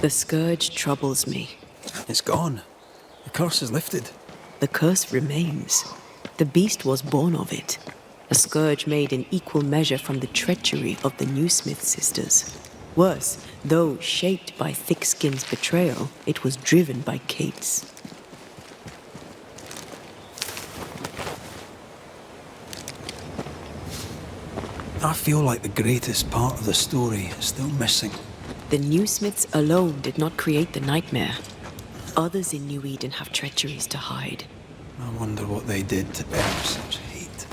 The scourge troubles me. It's gone. The curse is lifted. The curse remains. The beast was born of it. A scourge made in equal measure from the treachery of the Newsmith sisters. Worse, though shaped by Thickskin's betrayal, it was driven by Kate's. I feel like the greatest part of the story is still missing. The Newsmiths alone did not create the nightmare. Others in New Eden have treacheries to hide. I wonder what they did to earn such hate.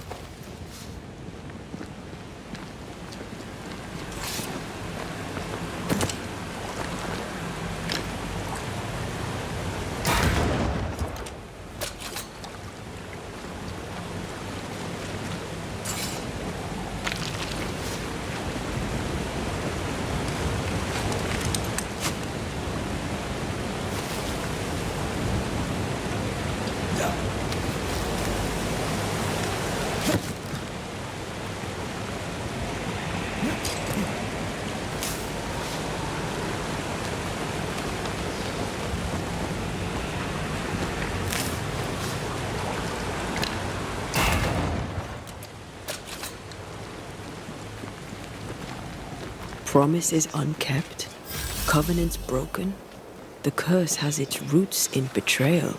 Promises unkept, covenants broken. The curse has its roots in betrayal,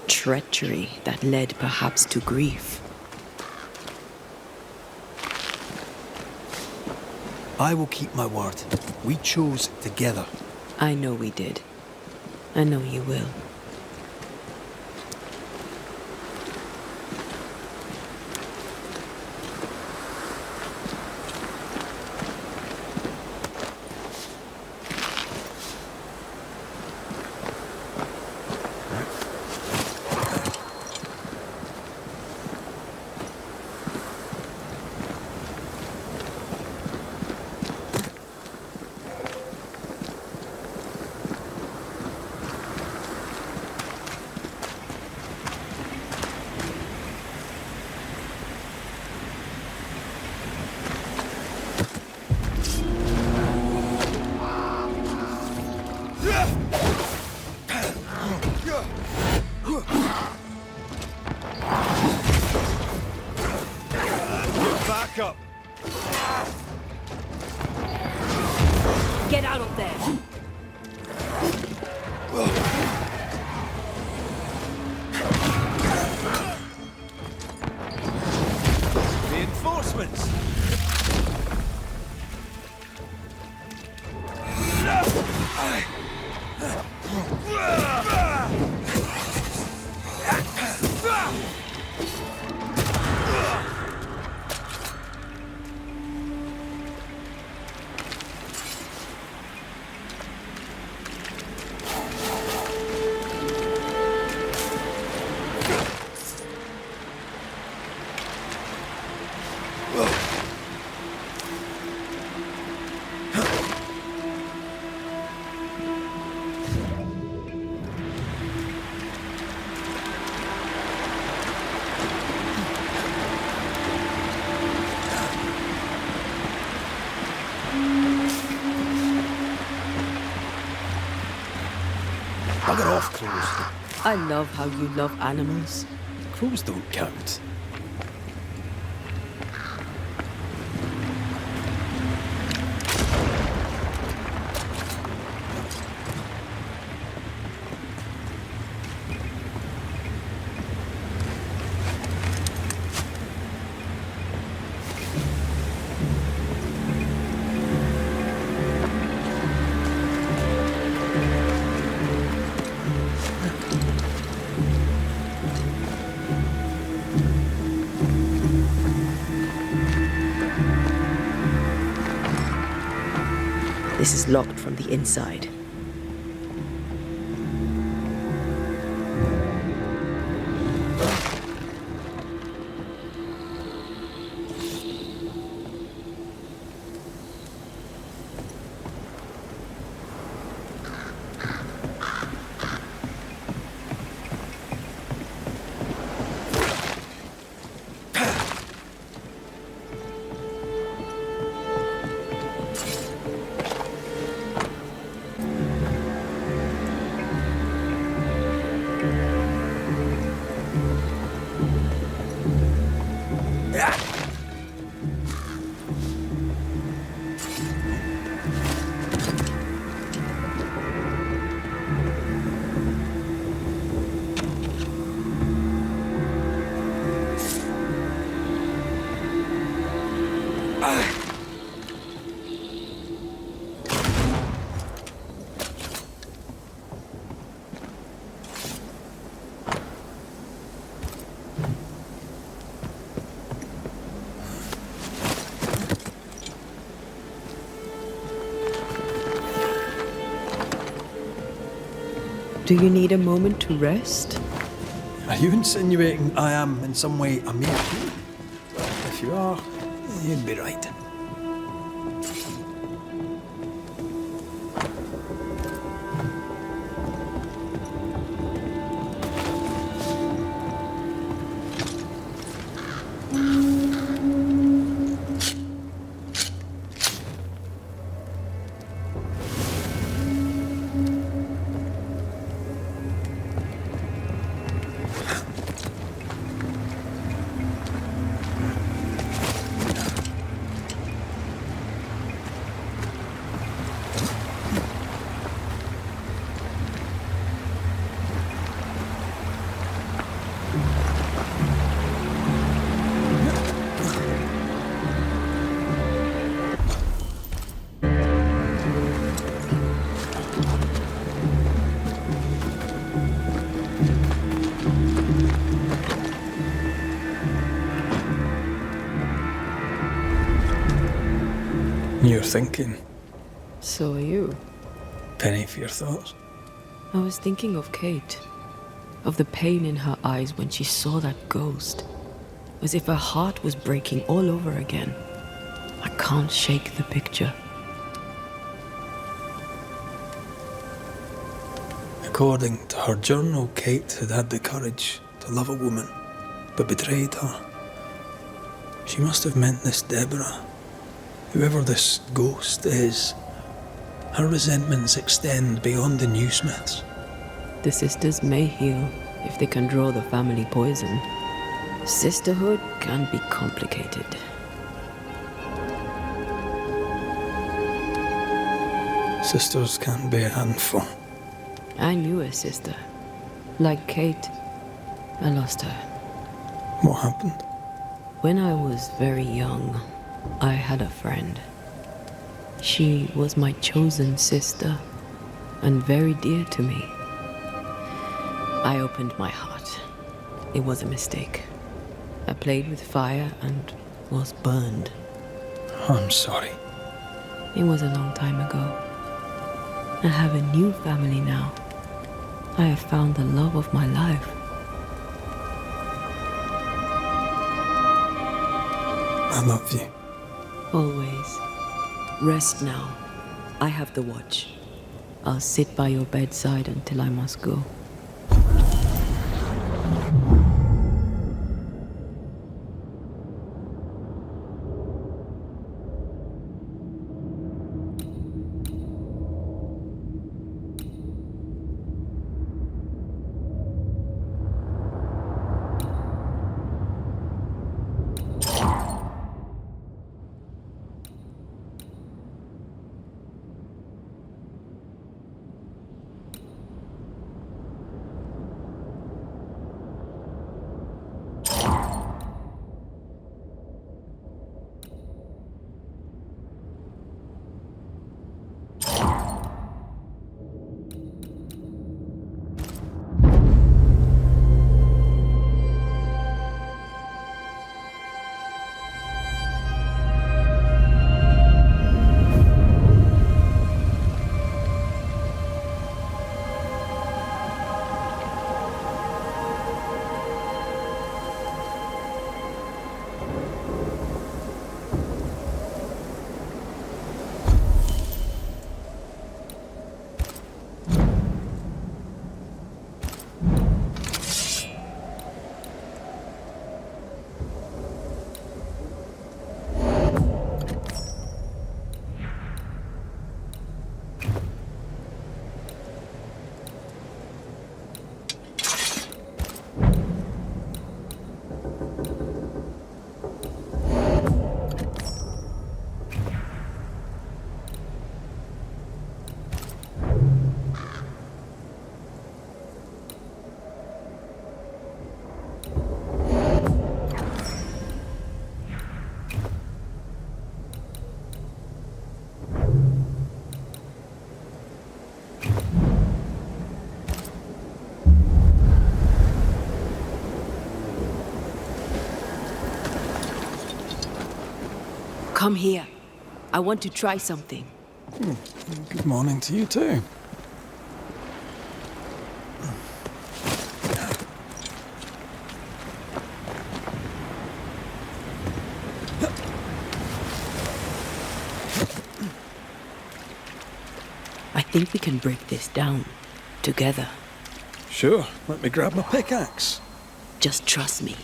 treachery that led perhaps to grief. I will keep my word. We chose together. I know we did. I know you will. Back up. Get out of there. Reinforcements. Bugger off, crows. I love how you love animals. Crows don't count. This is locked from the inside. Do you need a moment to rest? Are you insinuating I am in some way a mere fool? If you are, you'd be right. You're thinking. So are you. Penny for your thoughts. I was thinking of Kate. Of the pain in her eyes when she saw that ghost. As if her heart was breaking all over again. I can't shake the picture. According to her journal, Kate had had the courage to love a woman, but betrayed her. She must have meant this Deborah. Whoever this ghost is, her resentments extend beyond the new Smiths. The sisters may heal if they can draw the family poison. Sisterhood can be complicated. Sisters can be a handful. I knew a sister. Like Kate, I lost her. What happened? When I was very young, I had a friend. She was my chosen sister, and very dear to me. I opened my heart. It was a mistake. I played with fire and was burned. I'm sorry. It was a long time ago. I have a new family now. I have found the love of my life. I love you. Always. Rest now. I have the watch. I'll sit by your bedside until I must go. Come here. I want to try something. Good morning to you too. I think we can break this down. Together. Sure, let me grab my pickaxe. Just trust me.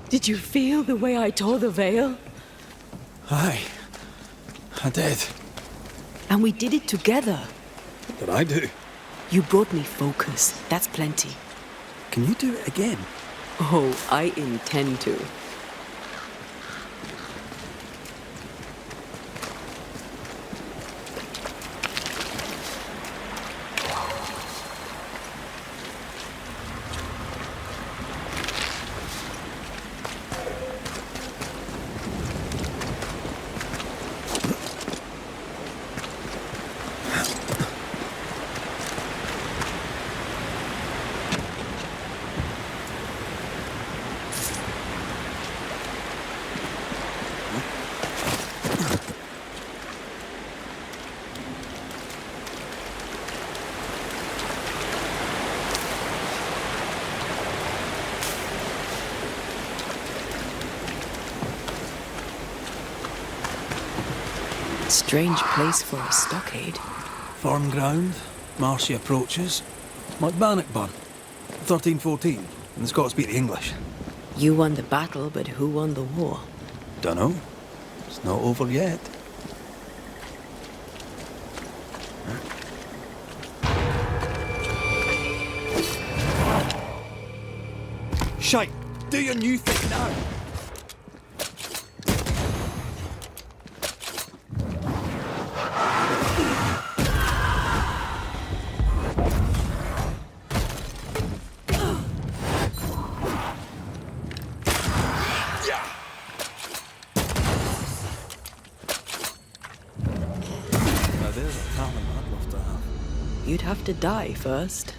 Did you feel the way I tore the veil? Aye, I did. And we did it together. What did I do? You brought me focus. That's plenty. Can you do it again? Oh, I intend to. Strange place for a stockade. Farm ground, marshy approaches. Like Bannockburn, 1314, and the Scots beat the English. You won the battle, but who won the war? Dunno. It's not over yet. Shite! Do your new thing now! Now there's a talent I'd love to have. You'd have to die first.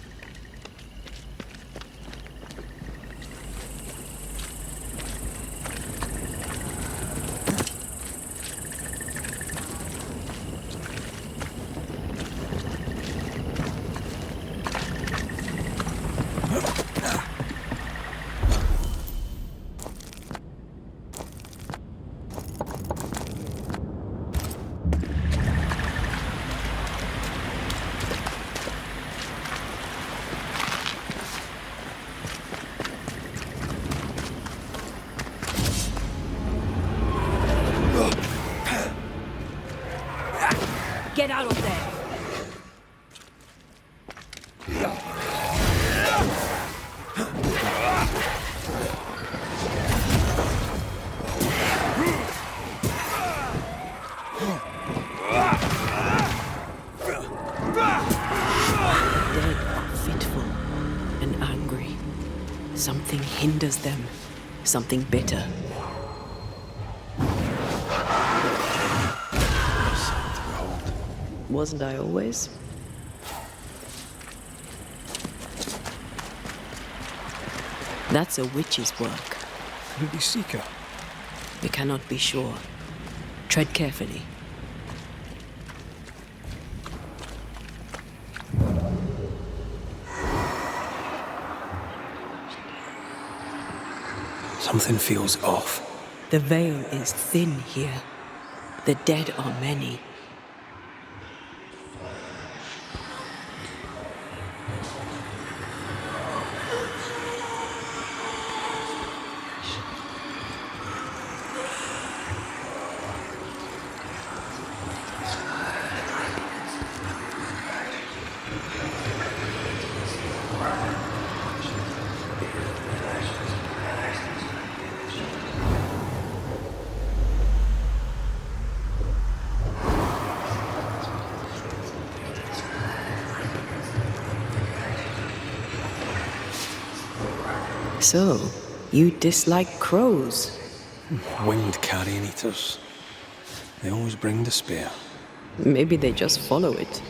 Get out of there! Dead are fitful and angry. Something hinders them. Something bitter. Wasn't I always? That's a witch's work. Ruby Seeker. We cannot be sure. Tread carefully. Something feels off. The veil is thin here. The dead are many. So, you dislike crows? Winged carrion eaters. They always bring despair. Maybe they just follow it.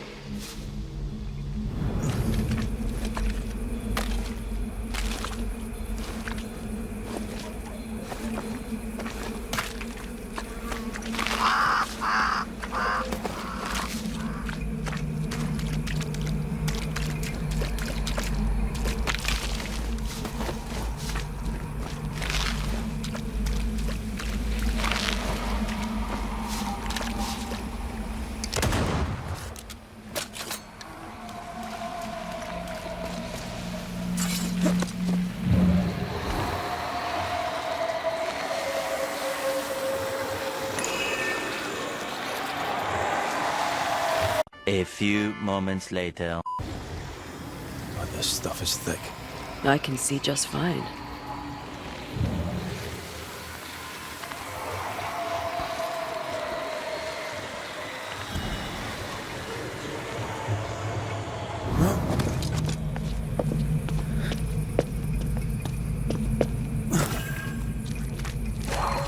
A few moments later. But this stuff is thick. I can see just fine.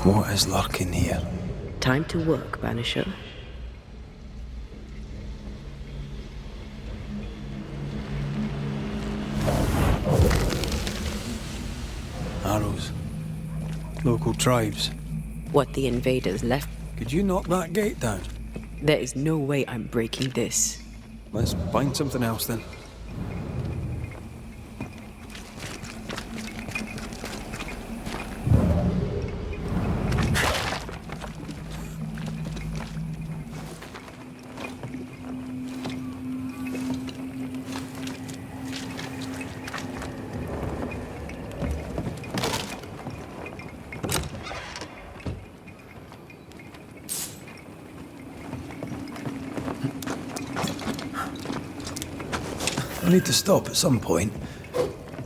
What is lurking here? Time to work, Banisher. Arrows. Local tribes. What the invaders left. Could you knock that gate down? There is no way I'm breaking this. Let's find something else then. I need to stop at some point.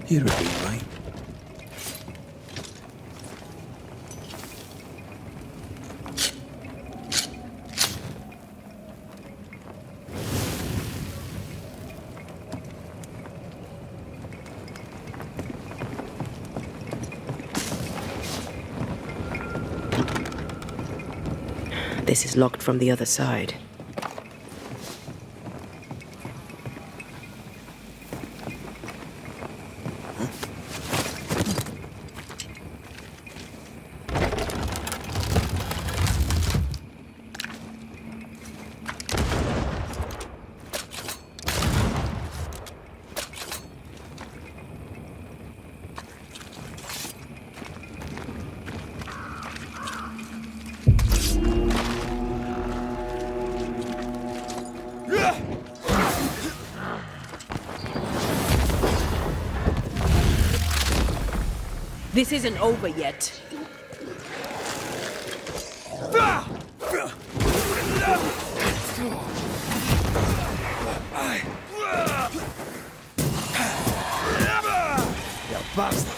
Here would be right. This is locked from the other side. This isn't over yet. You bastard!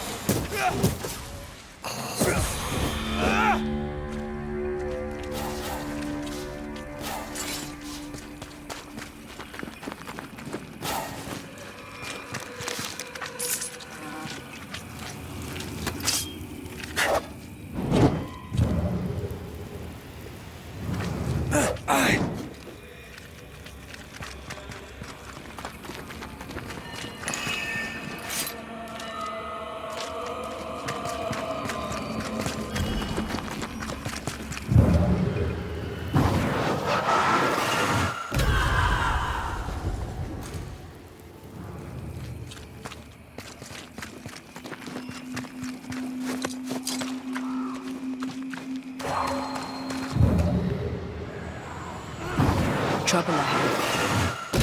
Trouble ahead.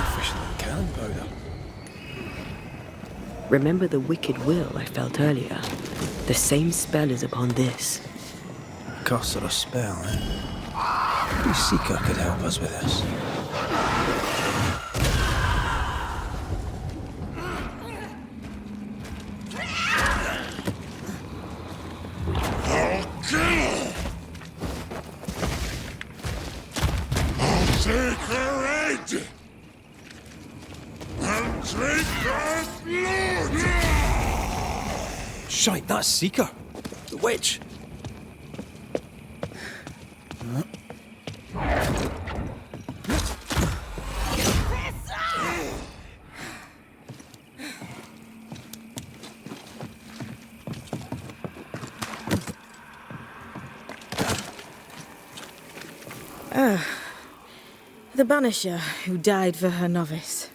Officially cannon powder. Remember the wicked will I felt earlier? The same spell is upon this. A curse or a spell, eh? Maybe Seeker could help us with this. Take her head and drink her blood! Shite, that's Seeker! The witch! The Banisher who died for her novice.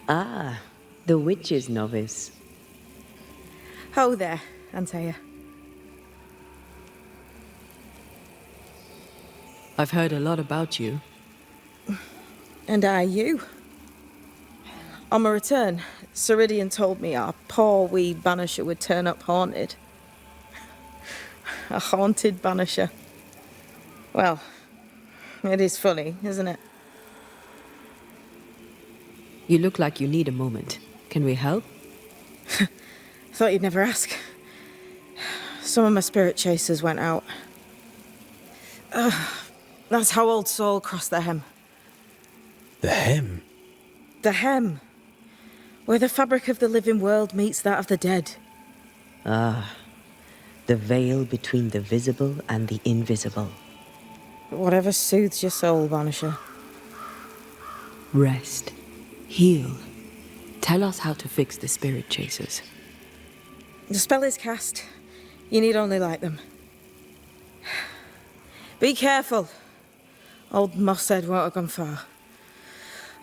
Ah, the witch's novice. Ho there, Antea. I've heard a lot about you. And I you. On my return, Ceridian told me our poor wee Banisher would turn up haunted. A haunted Banisher. Well, It is funny, isn't it? You look like you need a moment. Can we help? Thought you'd never ask. Some of my spirit chasers went out. That's how old Saul crossed the hem. The hem? The hem. Where the fabric of the living world meets that of the dead. Ah, the veil between the visible and the invisible. Whatever soothes your soul, Banisher. Rest. Heal. Tell us how to fix the spirit chasers. The spell is cast. You need only light them. Be careful. Old Moss said won't have gone far.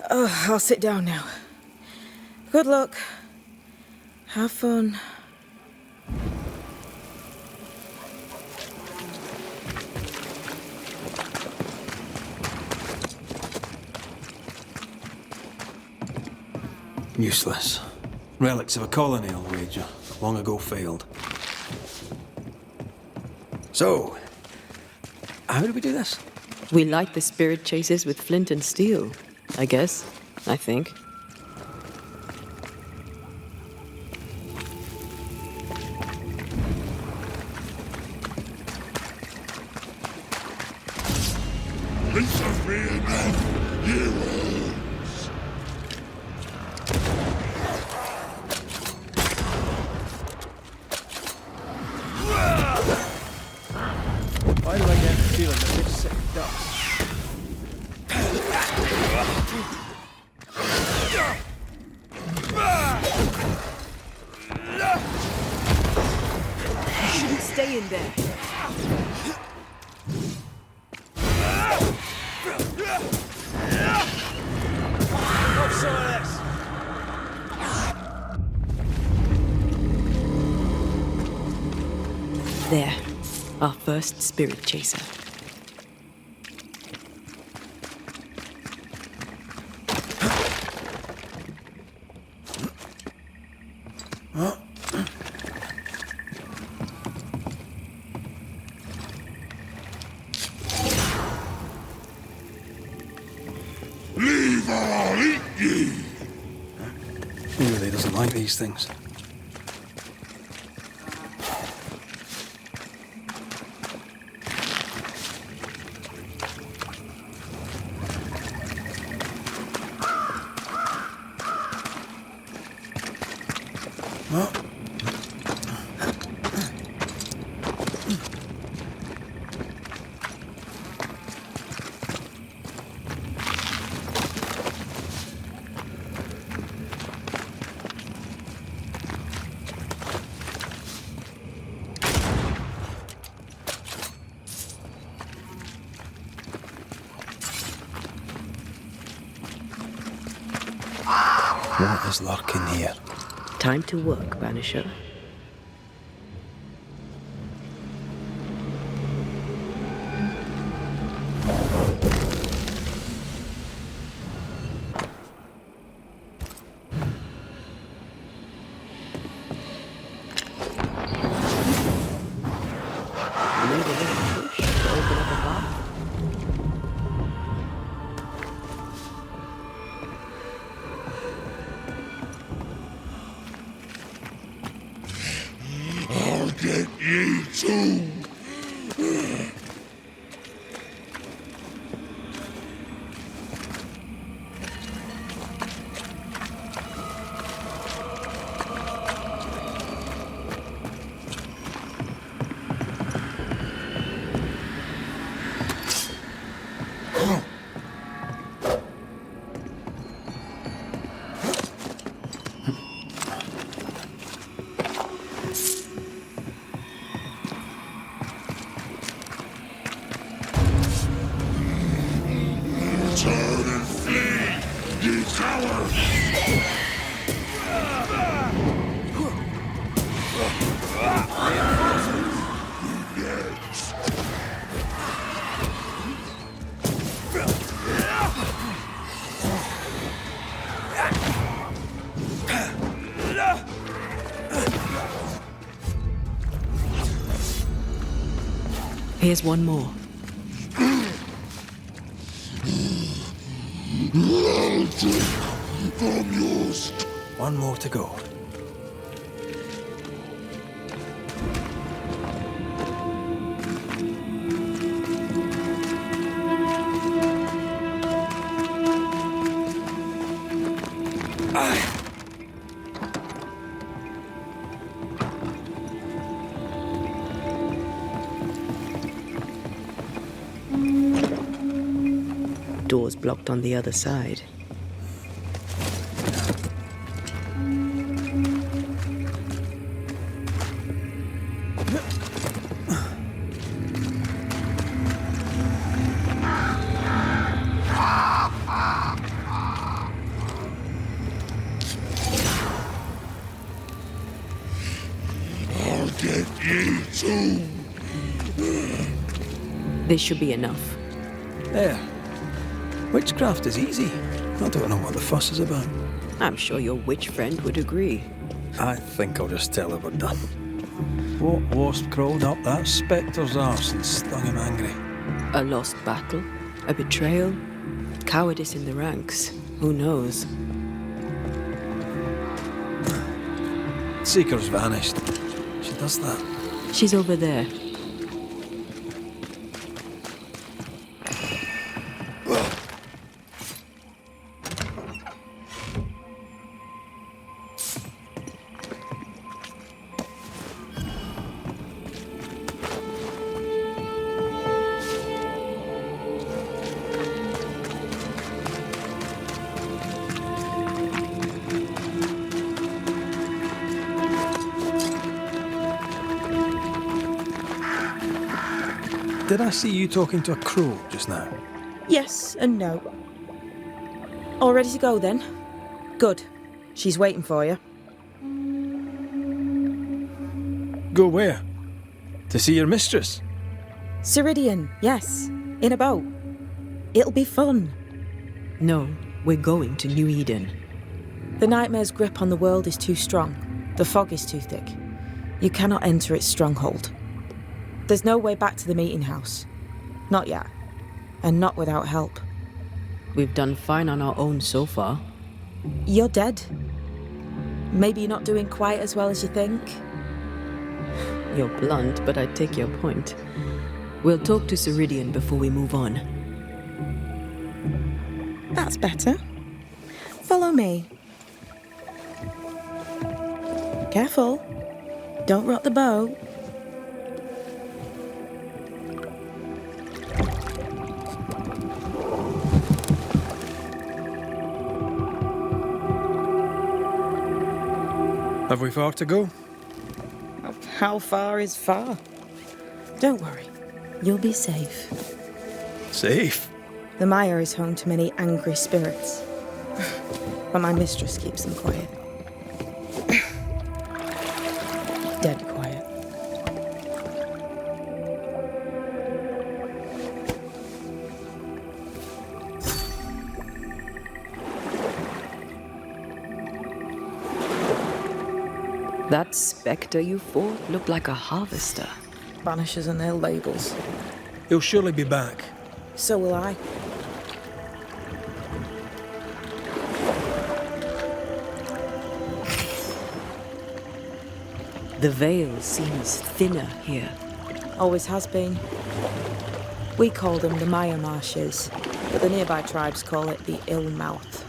Oh, I'll sit down now. Good luck. Have fun. Useless. Relics of a colony, I'll wager. Long ago failed. So, how do we do this? We light the spirit chasers with flint and steel, I guess. I think. This has been enough, heroes. Why do I get the feeling that this sick dust? You shouldn't stay in there. Have some of this. There. Our first spirit chaser. Leave or I'll eat ye! He really doesn't like these things. What is lurking here? Time to work, Banisher. Need a little push to open up a path? I'll get ye too! Turn and flee, ye cowards! Next. Here's one more. I'll drink from yours. One more to go. Doors blocked on the other side. I'll get you too. This should be enough. There. Witchcraft is easy. I don't know what the fuss is about. I'm sure your witch friend would agree. I think I'll just tell her we're done. What wasp crawled up that spectre's arse and stung him angry? A lost battle? A betrayal? Cowardice in the ranks? Who knows? Seeker's vanished. She does that. She's over there. Did I see you talking to a crow just now? Yes and no. All ready to go then? Good. She's waiting for you. Go where? To see your mistress? Ceridian, yes. In a boat. It'll be fun. No, we're going to New Eden. The nightmare's grip on the world is too strong. The fog is too thick. You cannot enter its stronghold. There's no way back to the meeting house. Not yet. And not without help. We've done fine on our own so far. You're dead. Maybe you're not doing quite as well as you think. You're blunt, but I take your point. We'll talk to Ceridian before we move on. That's better. Follow me. Careful. Don't rock the boat. Have we far to go? How far is far? Don't worry. You'll be safe. Safe. The mire is home to many angry spirits. But my mistress keeps them quiet. Dead quiet. That spectre you fought looked like a harvester. Banishers and their labels. He'll surely be back. So will I. The veil seems thinner here. Always has been. We call them the Maya Marshes, but the nearby tribes call it the Ill Mouth.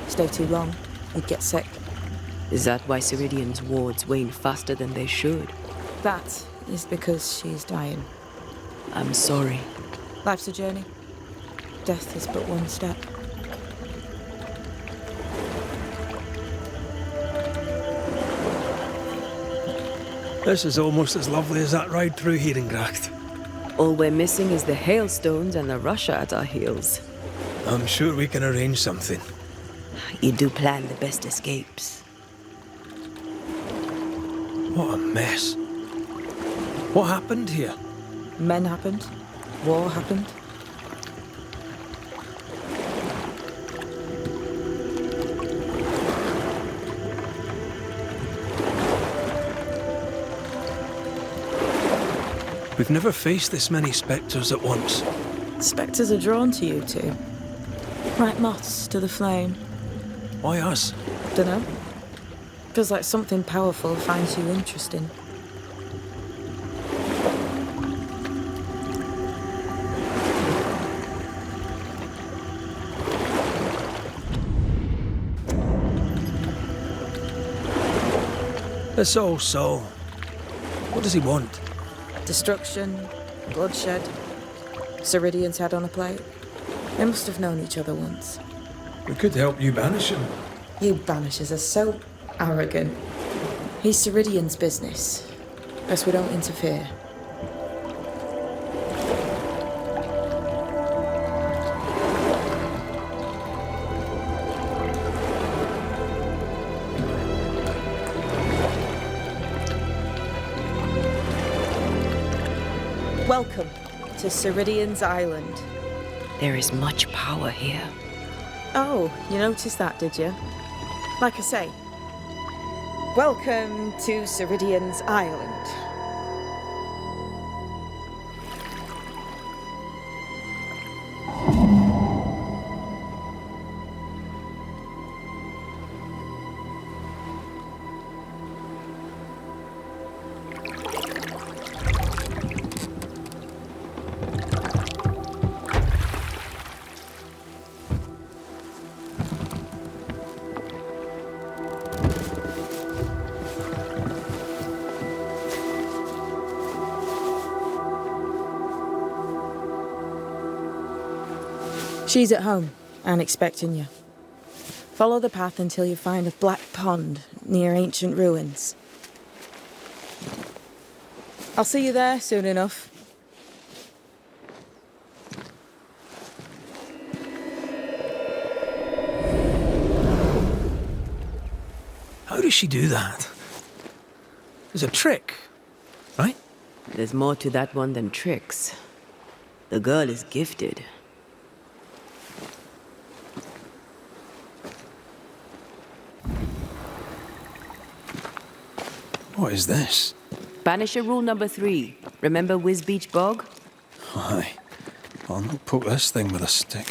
Stay too long, you'd get sick. Is that why Ceridian's wards wane faster than they should? That is because she's dying. I'm sorry. Life's a journey. Death is but one step. This is almost as lovely as that ride through Herengracht. All we're missing is the hailstones and the Russia at our heels. I'm sure we can arrange something. You do plan the best escapes. What a mess. What happened here? Men happened. War happened. We've never faced this many spectres at once. Spectres are drawn to you two. Like moths to the flame. Why us? Dunno. Feels like something powerful finds you interesting. It's all so. What does he want? Destruction, bloodshed. Ceridian's head on a plate. They must have known each other once. We could help you banish him. You Banishers are so arrogant. He's Ceridian's business. Best we don't interfere. Welcome to Ceridian's Island. There is much power here. Oh, you noticed that, did you? Like I say, welcome to Ceridian's Island. She's at home and expecting you. Follow the path until you find a black pond near ancient ruins. I'll see you there soon enough. How does she do that? It's a trick, right? There's more to that one than tricks. The girl is gifted. What is this? Banisher rule number 3. Remember Wisbeach Bog? Aye. I'll not poke this thing with a stick.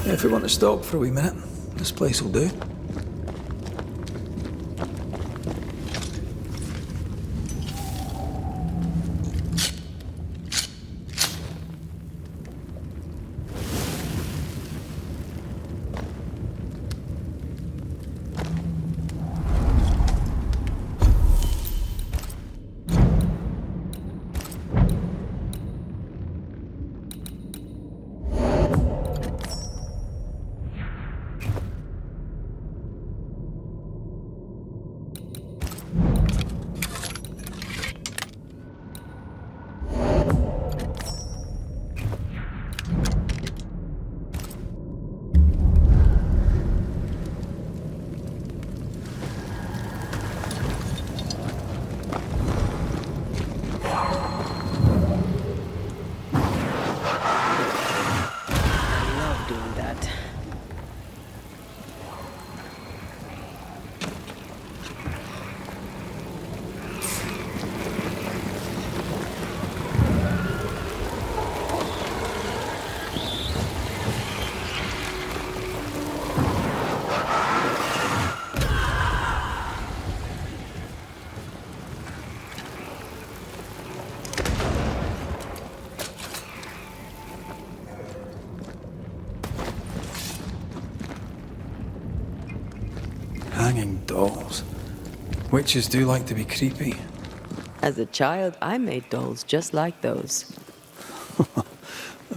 If we want to stop for a wee minute, this place will do. Hanging dolls. Witches do like to be creepy. As a child, I made dolls just like those.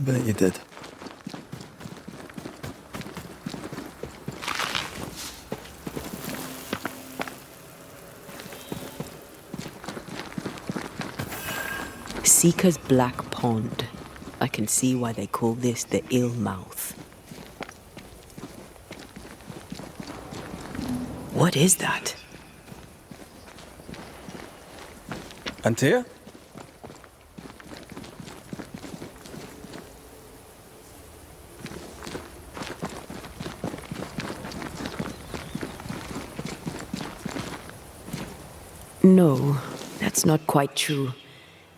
bet you did. Seeker's Black Pond. I can see why they call this the Ill Mouth. What is that? Antea? No, that's not quite true.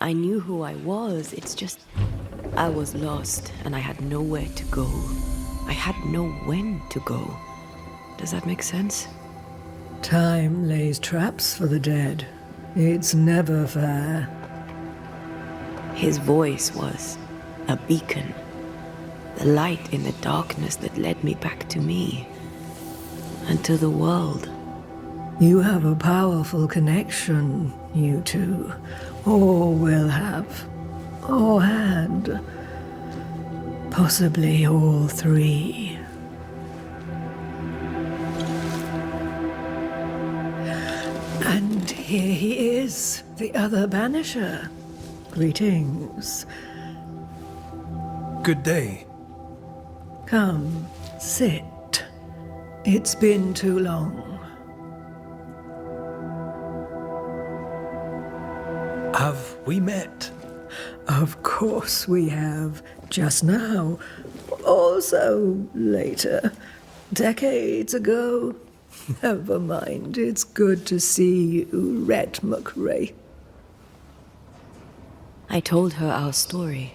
I knew who I was, it's just... I was lost, and I had nowhere to go. I had no when to go. Does that make sense? Time lays traps for the dead. It's never fair. His voice was a beacon. The light in the darkness that led me back to me. And to the world. You have a powerful connection, you two. Or will have. Or had. Possibly all three. And here he is, the other Banisher. Greetings. Good day. Come, sit. It's been too long. Have we met? Of course we have. Just now. Also later. Decades ago. Never mind. It's good to see you, Rhett McRae. I told her our story.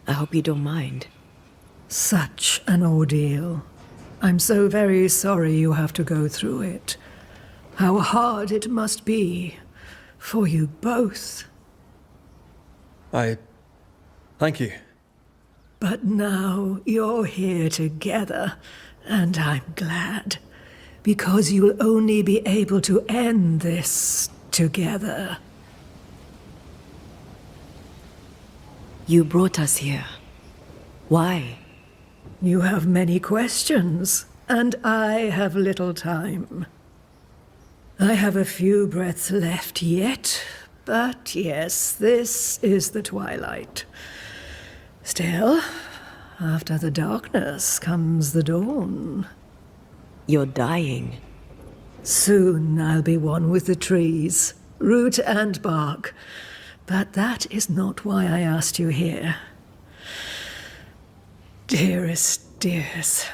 I hope you don't mind. Such an ordeal. I'm so very sorry you have to go through it. How hard it must be for you both. Thank you. But now you're here together, and I'm glad. Because you'll only be able to end this together. You brought us here. Why? You have many questions, and I have little time. I have a few breaths left yet, but yes, this is the twilight. Still, after the darkness comes the dawn. You're dying. Soon I'll be one with the trees, root and bark. But that is not why I asked you here. Dearest dears,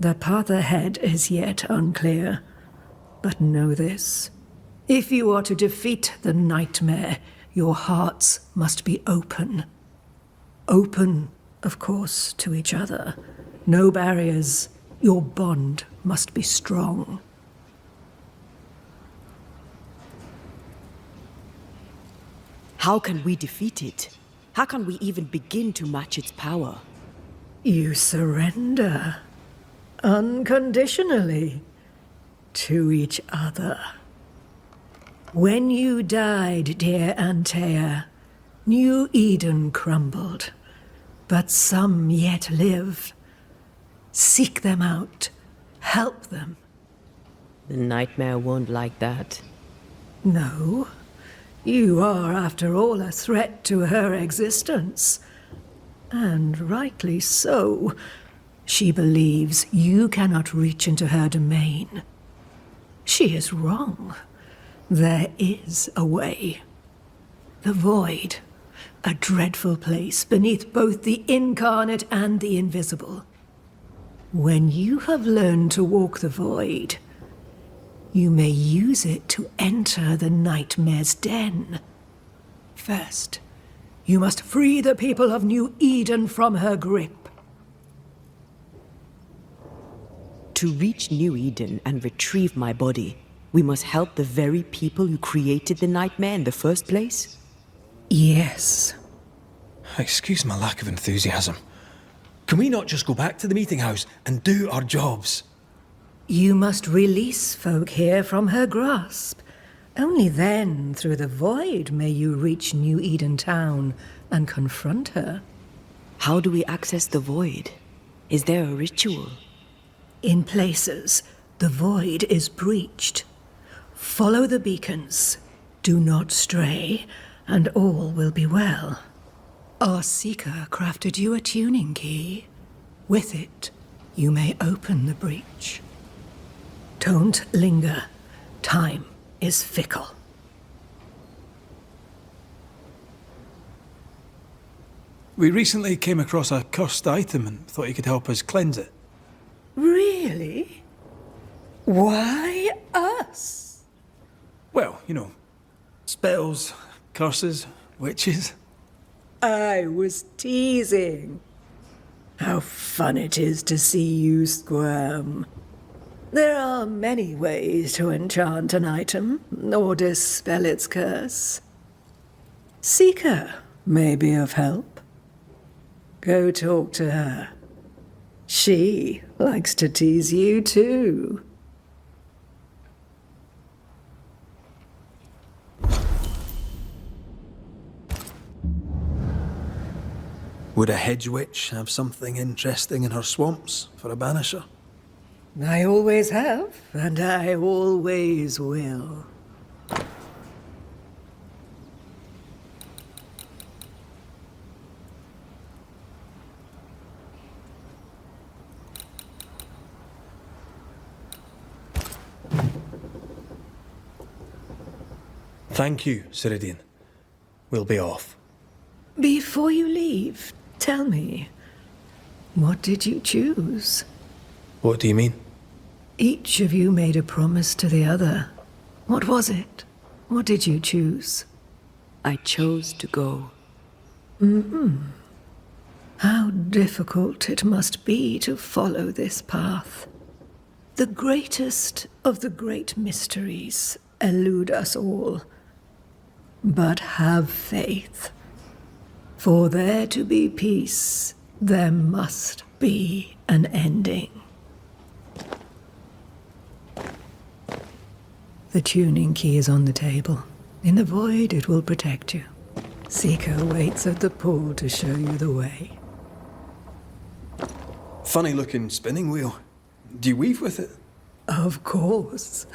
the path ahead is yet unclear. But know this. If you are to defeat the nightmare, your hearts must be open. Open, of course, to each other. No barriers. Your bond must be strong. How can we defeat it? How can we even begin to match its power? You surrender. Unconditionally. To each other. When you died, dear Antea, New Eden crumbled. But some yet live. Seek them out. Help them. The nightmare won't like that. No. You are, after all, a threat to her existence. And rightly so. She believes you cannot reach into her domain. She is wrong. There is a way. The void. A dreadful place beneath both the incarnate and the invisible. When you have learned to walk the void, you may use it to enter the nightmare's den. First, you must free the people of New Eden from her grip. To reach New Eden and retrieve my body, we must help the very people who created the nightmare in the first place? Yes. Excuse my lack of enthusiasm. Can we not just go back to the meeting house and do our jobs? You must release folk here from her grasp. Only then, through the void, may you reach New Eden Town and confront her. How do we access the void? Is there a ritual? In places, the void is breached. Follow the beacons. Do not stray, and all will be well. Our seeker crafted you a tuning key. With it, you may open the breach. Don't linger. Time is fickle. We recently came across a cursed item and thought you could help us cleanse it. Really? Why us? Well, you know, spells, curses, witches. I was teasing. How fun it is to see you squirm. There are many ways to enchant an item or dispel its curse. Seeker may be of help. Go talk to her. She likes to tease you too. Would a hedge witch have something interesting in her swamps for a banisher? I always have, and I always will. Thank you, Ceridian. We'll be off. Before you leave, tell me, what did you choose? What do you mean? Each of you made a promise to the other. What was it? What did you choose? I chose to go. How difficult it must be to follow this path. The greatest of the great mysteries elude us all. But have faith. For there to be peace, there must be an ending. The tuning key is on the table. In the void, it will protect you. Seeker waits at the pool to show you the way. Funny looking spinning wheel. Do you weave with it? Of course.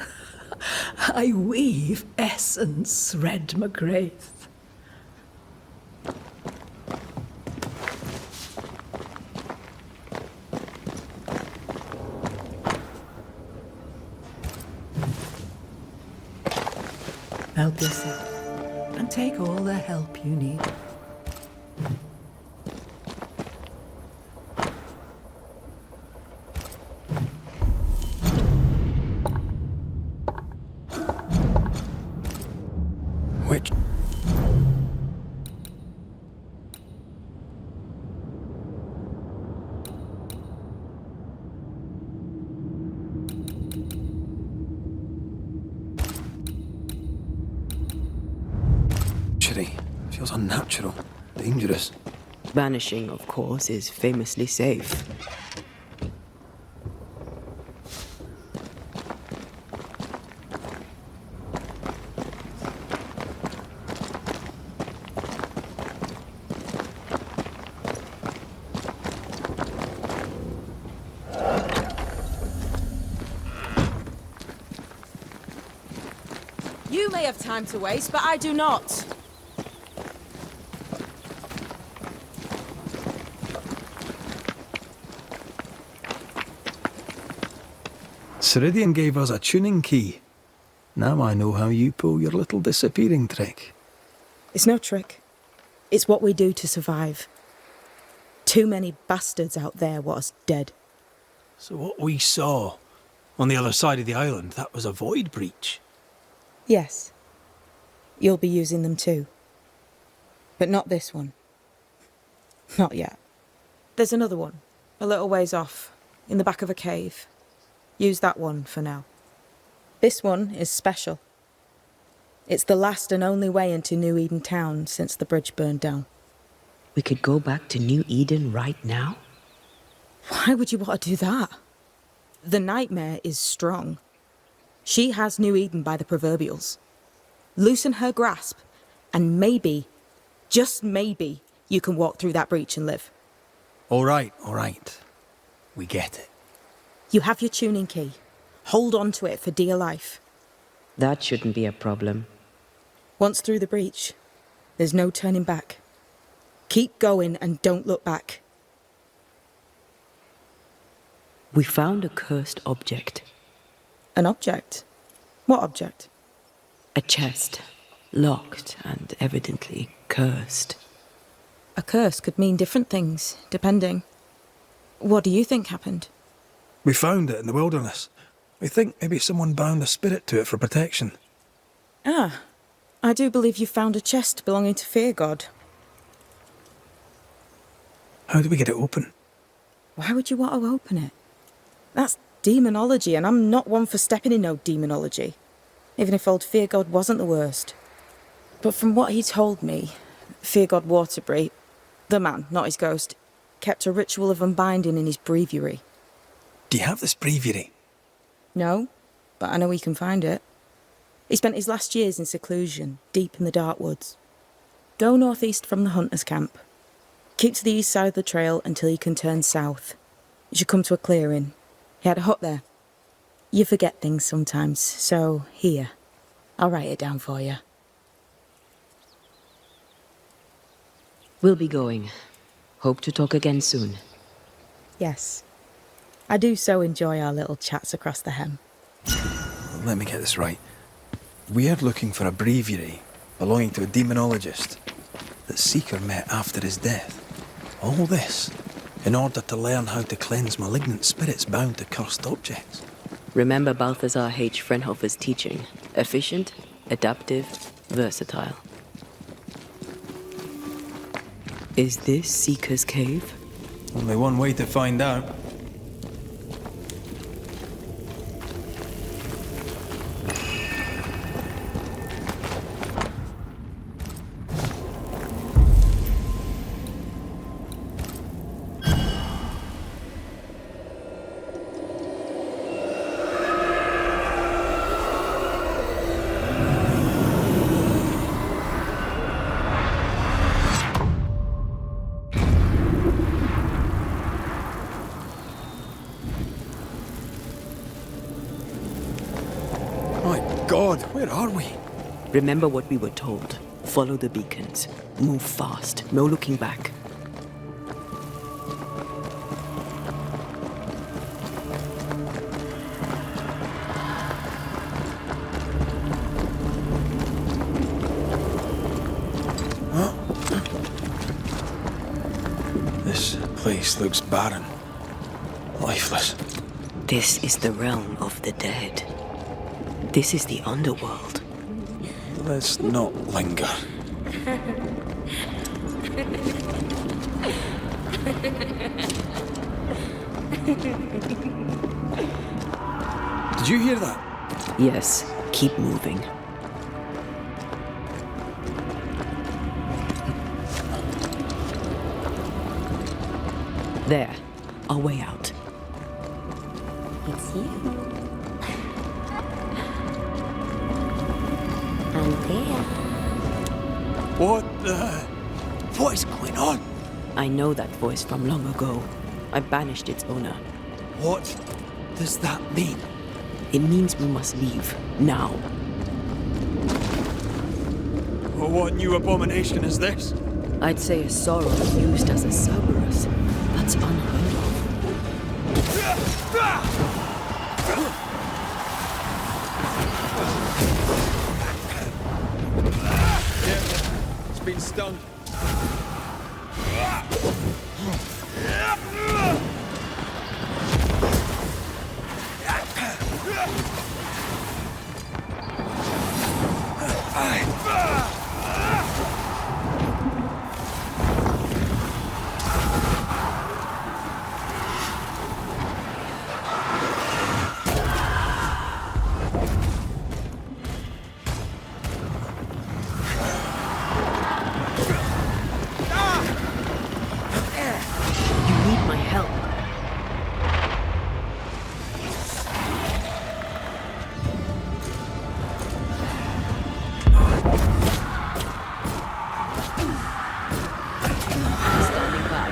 I weave essence, Red McGrath. Help yourself, and take all the help you need. Which? Feels unnatural, dangerous. Banishing, of course, is famously safe. You may have time to waste, but I do not. Ceridian gave us a tuning key. Now I know how you pull your little disappearing trick. It's no trick. It's what we do to survive. Too many bastards out there want us dead. So what we saw on the other side of the island, that was a void breach? Yes. You'll be using them too. But not this one. Not yet. There's another one, a little ways off, in the back of a cave. Use that one for now. This one is special. It's the last and only way into New Eden town since the bridge burned down. We could go back to New Eden right now? Why would you want to do that? The nightmare is strong. She has New Eden by the proverbials. Loosen her grasp, and maybe, just maybe, you can walk through that breach and live. All right. We get it. You have your tuning key. Hold on to it for dear life. That shouldn't be a problem. Once through the breach, there's no turning back. Keep going and don't look back. We found a cursed object. An object? What object? A chest, locked and evidently cursed. A curse could mean different things, depending. What do you think happened? We found it in the wilderness. We think maybe someone bound a spirit to it for protection. Ah, I do believe you found a chest belonging to Fear God. How do we get it open? Why would you want to open it? That's demonology, and I'm not one for stepping in no demonology, even if old Fear God wasn't the worst. But from what he told me, Fear God Waterbury, the man, not his ghost, kept a ritual of unbinding in his breviary. Do you have this breviary? No, but I know he can find it. He spent his last years in seclusion, deep in the dark woods. Go northeast from the hunter's camp. Keep to the east side of the trail until you can turn south. You should come to a clearing. He had a hut there. You forget things sometimes, so here. I'll write it down for you. We'll be going. Hope to talk again soon. Yes. I do so enjoy our little chats across the hem. Let me get this right. We're looking for a breviary belonging to a demonologist that Seeker met after his death. All this in order to learn how to cleanse malignant spirits bound to cursed objects. Remember Balthazar H. Frenhofer's teaching. Efficient, adaptive, versatile. Is this Seeker's cave? Only one way to find out. God, where are we? Remember what we were told. Follow the beacons. Move fast. No looking back. This place looks barren. Lifeless. This is the realm of the dead. This is the underworld. Let's not linger. Did you hear that? Yes, keep moving. There, our way out. It's you. I'm there. What is going on? I know that voice from long ago. I banished its owner. What does that mean? It means we must leave, now. What new abomination is this? I'd say a sorrow used as a Cerberus. That's unheard of. It's been stung. You need my help. Standing by.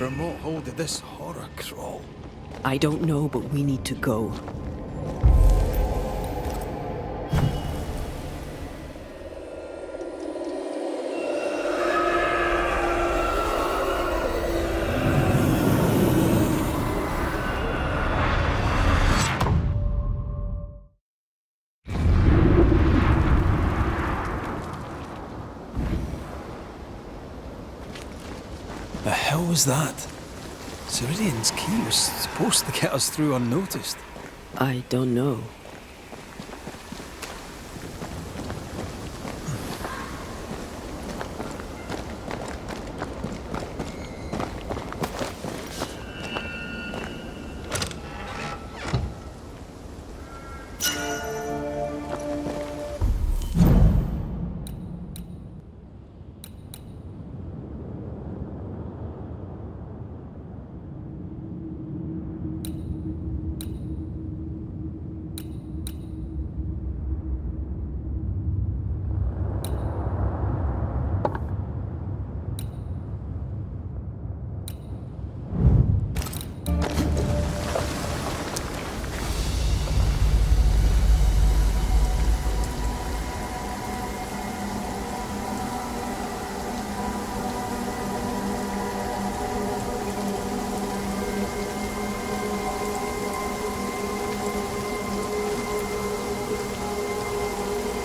From what hole did this horror crawl? I don't know, but we need to go. The hell was that? Ceridian's key was supposed to get us through unnoticed. I don't know.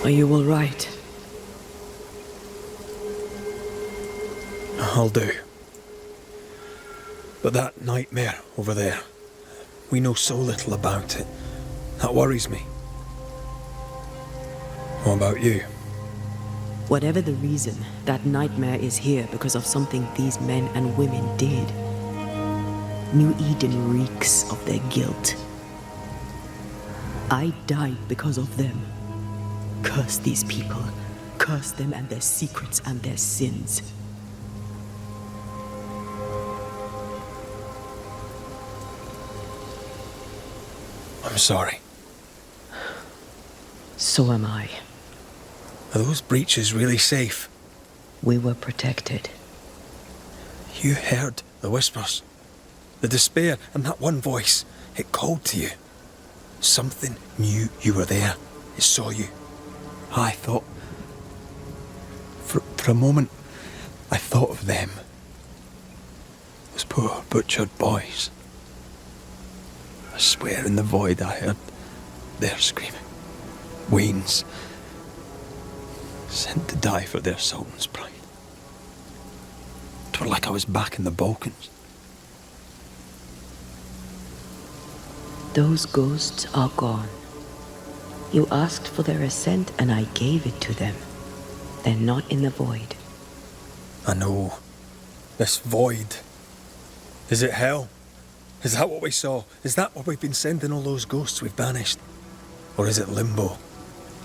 Are you all right? I'll do. But that nightmare over there, we know so little about it. That worries me. What about you? Whatever the reason, that nightmare is here because of something these men and women did. New Eden reeks of their guilt. I died because of them. Curse these people. Curse them and their secrets and their sins. I'm sorry. So am I. Are those breaches really safe? We were protected. You heard the whispers, the despair, and that one voice. It called to you. Something knew you were there. It saw you. I thought... For a moment, I thought of them. Those poor butchered boys. I swear in the void I heard their screaming. Wains. Sent to die for their Sultan's pride. It was like I was back in the Balkans. Those ghosts are gone. You asked for their ascent and I gave it to them. They're not in the void. I know. This void. Is it hell? Is that what we saw? Is that what we've been sending all those ghosts we've banished? Or is it limbo?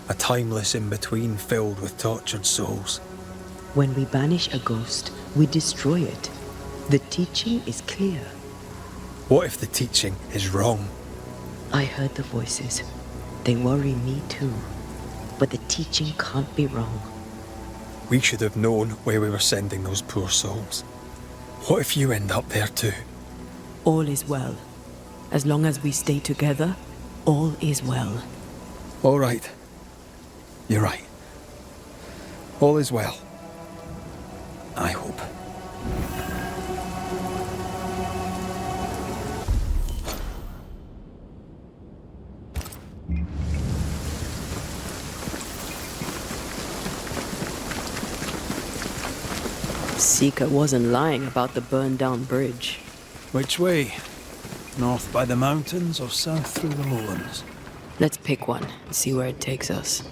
A timeless in-between filled with tortured souls? When we banish a ghost, we destroy it. The teaching is clear. What if the teaching is wrong? I heard the voices. They worry me too. But the teaching can't be wrong. We should have known where we were sending those poor souls. What if you end up there too? All is well. As long as we stay together, all is well. All right. You're right. All is well. I hope. Seeker wasn't lying about the burned-down bridge. Which way? North by the mountains or south through the lowlands? Let's pick one and see where it takes us.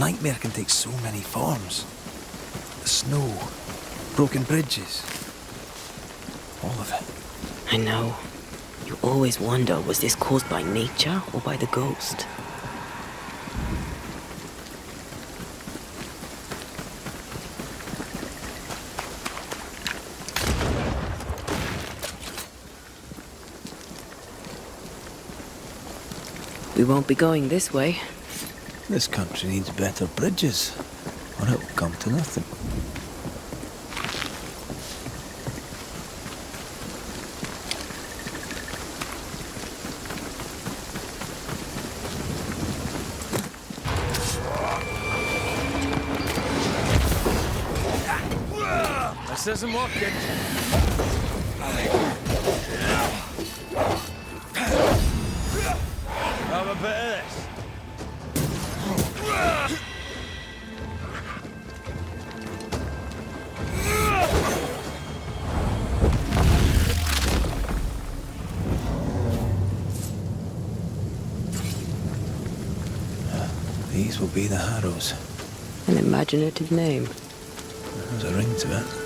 nightmare can take so many forms. The snow, broken bridges, all of it. I know. You always wonder, was this caused by nature or by the ghost? We won't be going this way. This country needs better bridges, or it will come to nothing. This isn't working. Have a bit of this. These will be the Harrows. An imaginative name. There's a ring to it.